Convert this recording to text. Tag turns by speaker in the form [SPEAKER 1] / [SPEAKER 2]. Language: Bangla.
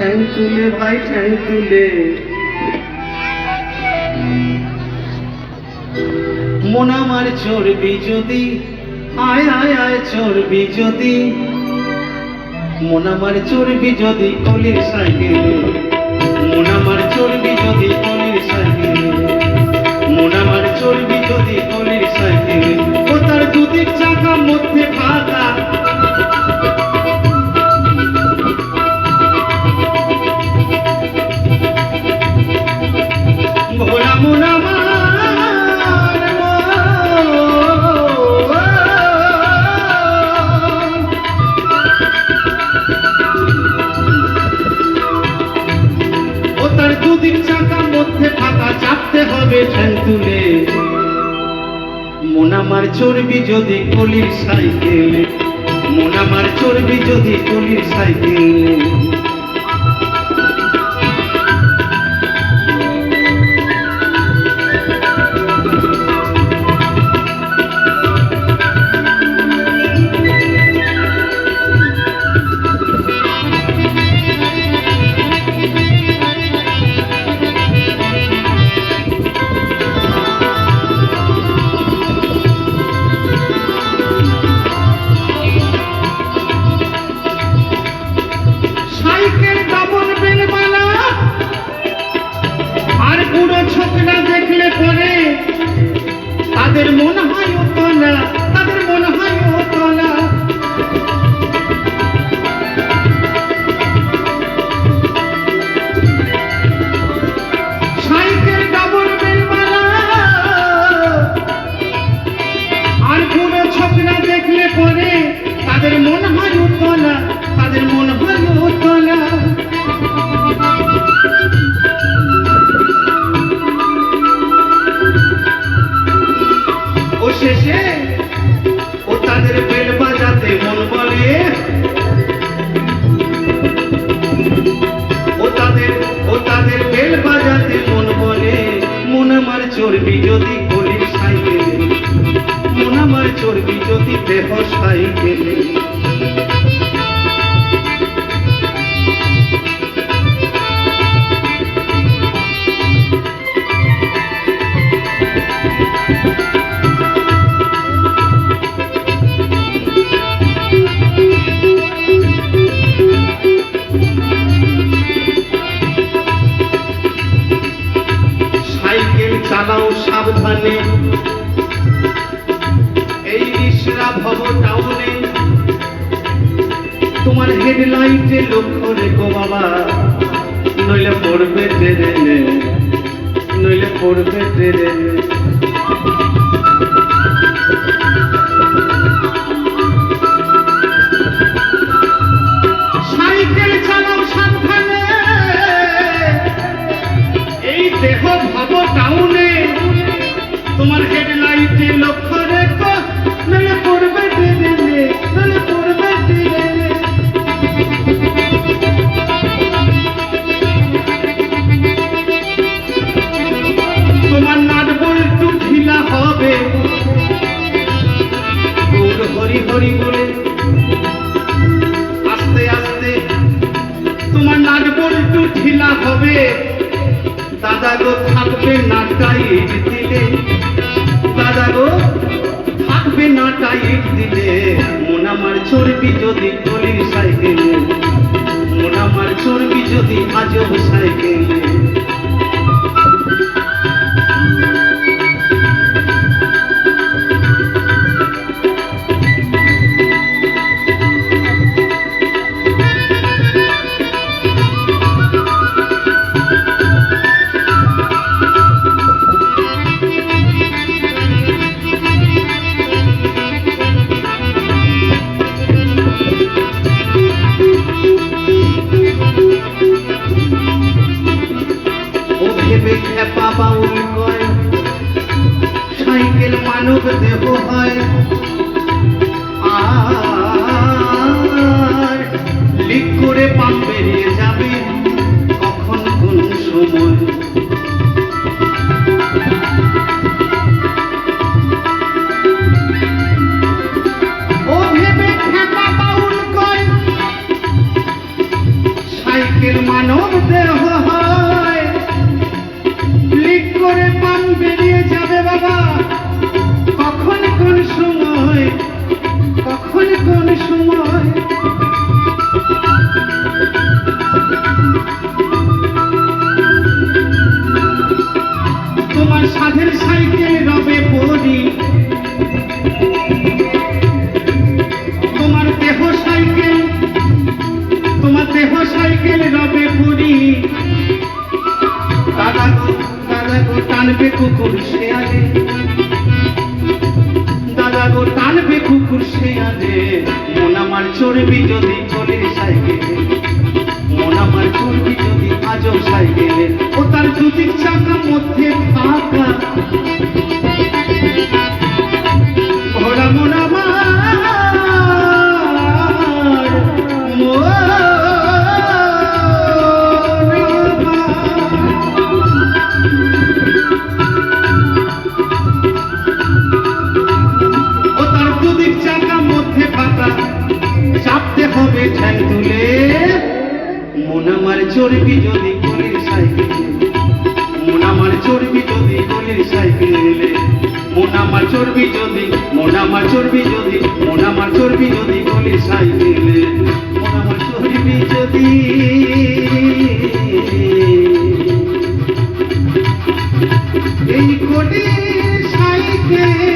[SPEAKER 1] ঠ্যাং তুলে ভাই ঠ্যাং তুলে মন আমার চর্বি যদি আয় আয় আয় চর্বি যদি মন আমার চর্বি যদি কলির সাইকেলে মন আমার চর্বি যদি কলির সাইকেলে মন আমার চর্বি যদি কলির সাইকেলে ও তার দুদিক চাকা মধ্যে ফাঁকা ভোলা মন দুদিক চাকার মধ্যে ফাঁকা চাপতে হবে ঠ্যাং তুলে মন আমার চর্বি যদি কলির সাইকেলে মন আমার চর্বি যদি কলির সাইকেলে দেখলে পরে তাদের মনে হয় ওতলা তাদের মনে হয় ওতলা সাইকেল ডাবল বেলমালা আর পুরো ছকনা দেখলে পরে তাদের মনে হয় ওতলা তাদের মনে হয় ওতলা শেষে ও তাদের বেল বাজাতে মন বলে ও তাদের বেল বাজাতে মন বলে মন আমার চর্বি যদি কলির সাইকেলে মন আমার চর্বি যদি দেহ সাইকেলে চালাও সাবধানে এই রিসরা ভব টাউনে তোমার হেডলাইটে লক্ষ্য রেখো বাবা নইলে পড়বে ট্রেনে নইলে পড়বে ট্রেনে সাইকেল চালাও সাবধানে এই দেহ ভব টাউনে তোমার হেডলাইটে লক্ষ্য রেখো নইলে পড়বে ট্রেনে নইলে পড়বে ট্রেনে তোমার নাট বল্টু ঢিলা হবে গৌর হরি হরি বলে আস্তে আস্তে তোমার নাট বল্টু ঢিলা হবে দাদা গো থাকবে না টাইট দিলে দাদা গো থাকবে না টাইট দিলে মন আমার চর্বি যদি কলির সাইকেলে মন আমার চর্বি যদি আজব সাইকেলে বাউল কয় সাইকেল মানব দেহ হয় আর লিক করে পাম বেরিয়ে যাবে কখন কোন সময় ও ভেবে খেপা বাউল কয় সাইকেল মানব দেহ হয়, লিক করে পান বেরিয়ে যাবে বাবা, কখন কোন সময়, কখন কোন সময়। তোমার সাধের সাইকেল রবে পরি, তোমার দেহ সাইকেল, তোমার দেহ সাইকেল রবে পরি। দাদা গো টানবে কুকুর শেয়ালে, দাদা গো টানবে কুকুর শেয়ালে। মন আমার চড়বি যদি কলির সাইকেলে, মন আমার চড়বি যদি আজব সাইকেলে। ও তার দুদিক চাকা মধ্যে ফাঁকা, ঘোড়া মন আমার, ও তার দুদিক চাকা মধ্যে ফাঁকা, চাপতে হবে ঠ্যাং তুলে। মন আমার চড়বি যদি কলির সাইকেলে, মন আমার চড়বি যদি কলির সাইকেলে। মন আমার চড়বি যদি, মন আমার চড়বি যদি, মন আমার চড়বি যদি কলির সাইকেলে। মন আমার চড়বি যদি এই কলির সাইকেলে।